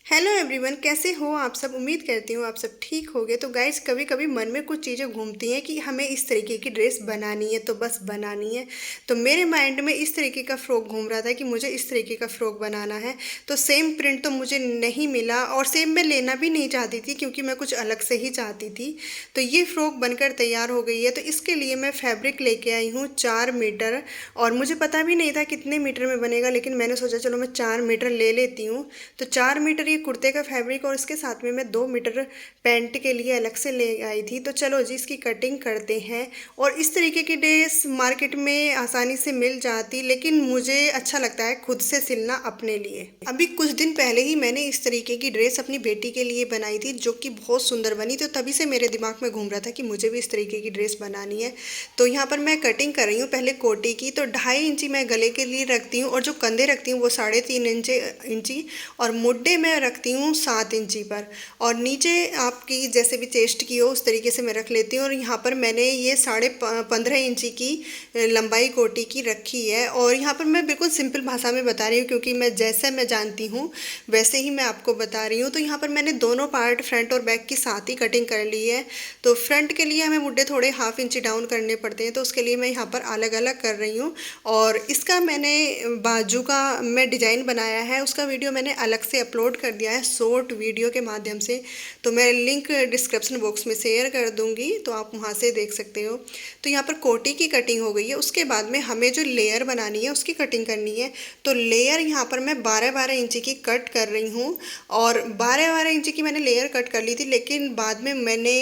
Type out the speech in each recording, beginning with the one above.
Hello everyone, कैसे हो आप सब। उम्मीद करती हूँ आप सब ठीक होगे। तो गाइज, कभी कभी मन में कुछ चीज़ें घूमती हैं कि हमें इस तरीके की ड्रेस बनानी है, तो बस बनानी है। तो मेरे माइंड में इस तरीके का फ़्रॉक घूम रहा था कि मुझे इस तरीके का फ़्रॉक बनाना है। तो सेम प्रिंट तो मुझे नहीं मिला और सेम मैं लेना भी नहीं चाहती थी क्योंकि मैं कुछ अलग से ही चाहती थी। तो ये फ़्रॉक बनकर तैयार हो गई है। तो इसके लिए मैं फैब्रिक लेके आई हूँ 4 मीटर। और मुझे पता भी नहीं था कितने मीटर में बनेगा, लेकिन मैंने सोचा चलो मैं 4 मीटर ले लेती हूँ। तो 4 मीटर ये कुर्ते का फैब्रिक और इसके साथ में मैं 2 मीटर पैंट के लिए अलग से ले आई थी। तो चलो जी, इसकी कटिंग करते हैं। और इस तरीके की ड्रेस मार्केट में आसानी से मिल जाती, लेकिन मुझे अच्छा लगता है खुद से सिलना अपने लिए। अभी कुछ दिन पहले ही मैंने इस तरीके की ड्रेस अपनी बेटी के लिए बनाई थी, जो कि बहुत सुंदर बनी। तो तभी से मेरे दिमाग में घूम रहा था कि मुझे भी इस तरीके की ड्रेस बनानी है। तो यहाँ पर मैं कटिंग कर रही हूँ पहले कोटी की। तो 2.5 इंची मैं गले के लिए रखती हूँ और जो कंधे रखती हूँ वो 3.5 इंची और मुड्डे मैं रखती हूँ 7 इंची पर। और नीचे आपकी जैसे भी चेस्ट की हो उस तरीके से मैं रख लेती हूँ। और यहाँ पर मैंने ये 15.5 इंची की लंबाई कोटी की रखी है। और यहाँ पर मैं बिल्कुल सिंपल भाषा में बता रही हूँ क्योंकि मैं जैसे मैं जानती हूँ वैसे ही मैं आपको बता रही हूँ। तो यहाँ पर मैंने दोनों पार्ट फ्रंट और बैक की साथ ही कटिंग कर ली है। तो फ्रंट के लिए हमें मुड्डे थोड़े 1/2 इंची डाउन करने पड़ते हैं, तो उसके लिए मैं यहाँ पर अलग अलग कर रही हूँ। और इसका मैंने बाजू का मैं डिज़ाइन बनाया है, उसका वीडियो मैंने अलग से अपलोड कर दिया है शॉर्ट वीडियो के माध्यम से। तो मैं लिंक डिस्क्रिप्शन बॉक्स में शेयर कर दूंगी, तो आप वहाँ से देख सकते हो। तो यहाँ पर कोटी की कटिंग हो गई है। उसके बाद में हमें जो लेयर बनानी है उसकी कटिंग करनी है। तो लेयर यहाँ पर मैं 12-12 इंची की कट कर रही हूँ। और 12-12 इंची की मैंने लेयर कट कर ली थी, लेकिन बाद में मैंने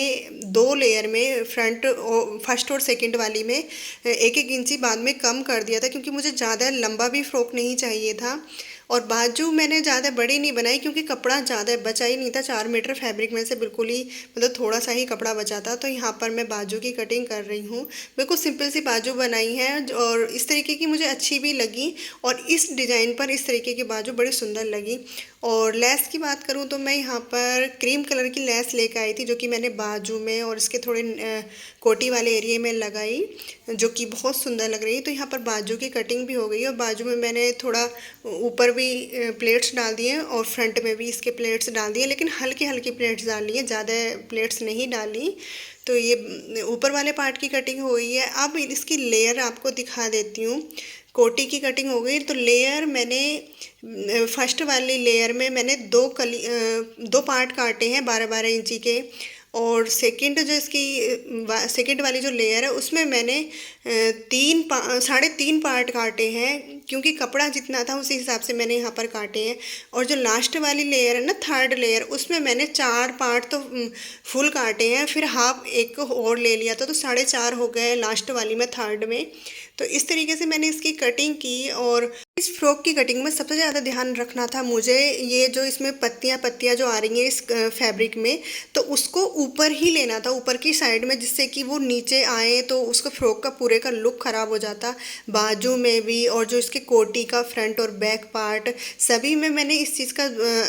2 लेयर में फर्स्ट और सेकंड वाली में 1-1 इंची बाद में कम कर दिया था, क्योंकि मुझे ज़्यादा लंबा भी फ्रॉक नहीं चाहिए था। और बाजू मैंने ज़्यादा बड़ी नहीं बनाई क्योंकि कपड़ा ज़्यादा बचा ही नहीं था। 4 मीटर फैब्रिक में से बिल्कुल ही मतलब थोड़ा सा ही कपड़ा बचा था। तो यहाँ पर मैं बाजू की कटिंग कर रही हूँ। बिल्कुल सिंपल सी बाजू बनाई है और इस तरीके की मुझे अच्छी भी लगी। और इस डिज़ाइन पर इस तरीके की बाजू बड़ी सुंदर लगी। और लेस की बात करूँ तो मैं यहाँ पर क्रीम कलर की लेस लेकर आई थी, जो कि मैंने बाजू में और इसके थोड़े कोटी वाले एरिया में लगाई, जो कि बहुत सुंदर लग रही है। तो यहाँ पर बाजू की कटिंग भी हो गई है और बाजू में मैंने थोड़ा ऊपर भी प्लेट्स डाल दिए और फ्रंट में भी इसके प्लेट्स डाल दिए, लेकिन हल्की हल्की प्लेट्स डाली है, ज़्यादा प्लेट्स नहीं डाली। तो ये ऊपर वाले पार्ट की कटिंग हो गई है। अब इसकी लेयर आपको दिखा देती हूँ। कोटी की कटिंग हो गई। तो लेयर मैंने फर्स्ट वाली लेयर में मैंने 2 पार्ट काटे हैं 12-12 इंची के। और सेकंड जो इसकी सेकंड वाली जो लेयर है उसमें मैंने 3.5 पार्ट काटे हैं, क्योंकि कपड़ा जितना था उसी हिसाब से मैंने यहाँ पर काटे हैं। और जो लास्ट वाली लेयर है ना, थर्ड लेयर, उसमें मैंने 4 पार्ट तो फुल काटे हैं, फिर हाफ एक और ले लिया था, तो 4.5 हो गए लास्ट वाली में, थर्ड में। तो इस तरीके से मैंने इसकी कटिंग की। और इस फ्रॉक की कटिंग में सबसे ज़्यादा ध्यान रखना था मुझे, ये जो इसमें पत्तियाँ पत्तियाँ जो आ रही हैं इस फैब्रिक में, तो उसको ऊपर ही लेना था, ऊपर की साइड में, जिससे कि वो नीचे आए तो उसका फ्रॉक का पूरे का लुक ख़राब हो जाता। बाजू में भी और जो इसके कोटी का फ्रंट और बैक पार्ट सभी में मैंने इस चीज़ का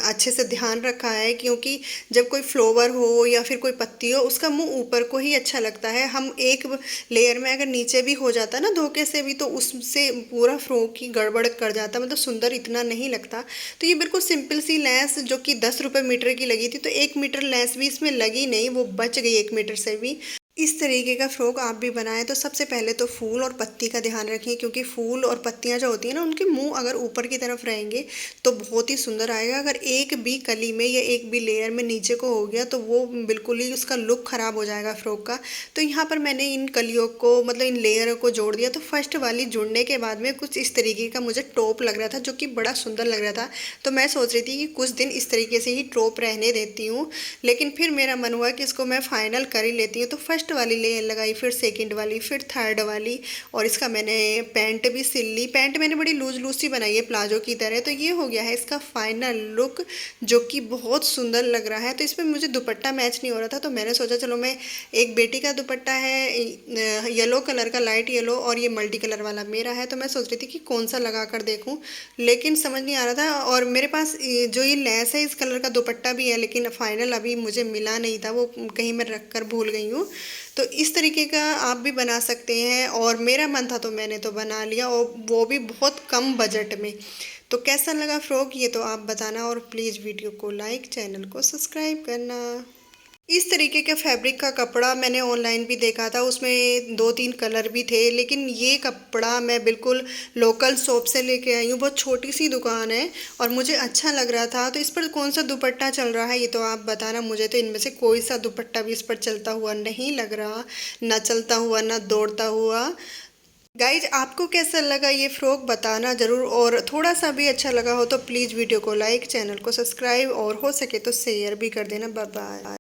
अच्छे से ध्यान रखा है, क्योंकि जब कोई फ्लावर हो या फिर कोई पत्ती हो, उसका मुंह ऊपर को ही अच्छा लगता है। हम एक लेयर में अगर नीचे भी हो जाता ना धोखे से भी, तो उससे पूरा फ्रॉक ही गड़बड़ कर जाता, मतलब सुंदर इतना नहीं लगता। तो ये बिल्कुल सिंपल सी लेस जो कि 10 रुपये मीटर की लगी थी, तो 1 मीटर लेस भी इसमें लगी नहीं, वो बच गई 1 मीटर से भी। इस तरीके का फ्रॉक आप भी बनाएं तो सबसे पहले तो फूल और पत्ती का ध्यान रखें, क्योंकि फूल और पत्तियां जो होती हैं ना, उनके मुंह अगर ऊपर की तरफ रहेंगे तो बहुत ही सुंदर आएगा। अगर एक भी कली में या एक भी लेयर में नीचे को हो गया तो वो बिल्कुल ही उसका लुक ख़राब हो जाएगा फ्रॉक का। तो यहाँ पर मैंने इन कलियों को मतलब इन लेयरों को जोड़ दिया। तो फर्स्ट वाली जुड़ने के बाद में कुछ इस तरीके का मुझे टॉप लग रहा था, जो कि बड़ा सुंदर लग रहा था। तो मैं सोच रही थी कि कुछ दिन इस तरीके से ही टॉप रहने देती हूँ, लेकिन फिर मेरा मन हुआ कि इसको मैं फाइनल कर ही लेती हूँ। तो फर्स्ट वाली लेयर लगाई, फिर सेकंड वाली, फिर थर्ड वाली, और इसका मैंने पैंट भी सिल ली। पैंट मैंने बड़ी लूज लूज सी बनाई है प्लाजो की तरह। तो ये हो गया है इसका फाइनल लुक, जो कि बहुत सुंदर लग रहा है। तो इसमें मुझे दुपट्टा मैच नहीं हो रहा था, तो मैंने सोचा चलो मैं, एक बेटी का दुपट्टा है येलो कलर का, लाइट येलो, और ये मल्टी कलर वाला मेरा है। तो मैं सोच रही थी कि कौन सा लगा कर देखूं, लेकिन समझ नहीं आ रहा था। और मेरे पास जो ये लेस है इस कलर का दुपट्टा भी है, लेकिन फाइनल अभी मुझे मिला नहीं था, वो कहीं मैं रख कर भूल गई हूँ। तो इस तरीके का आप भी बना सकते हैं, और मेरा मन था तो मैंने तो बना लिया, और वो भी बहुत कम बजट में। तो कैसा लगा फ्रॉक ये तो आप बताना, और प्लीज़ वीडियो को लाइक, चैनल को सब्सक्राइब करना। इस तरीके के फैब्रिक का कपड़ा मैंने ऑनलाइन भी देखा था, उसमें 2-3 कलर भी थे, लेकिन ये कपड़ा मैं बिल्कुल लोकल शॉप से लेके आई हूँ। बहुत छोटी सी दुकान है और मुझे अच्छा लग रहा था। तो इस पर कौन सा दुपट्टा चल रहा है ये तो आप बताना। मुझे तो इनमें से कोई सा दुपट्टा भी इस पर चलता हुआ नहीं लग रहा, ना चलता हुआ ना दौड़ता हुआ। गाइज आपको कैसा लगा ये फ्रॉक बताना ज़रूर, और थोड़ा सा भी अच्छा लगा हो तो प्लीज़ वीडियो को लाइक, चैनल को सब्सक्राइब और हो सके तो शेयर भी कर देना। Bye bye.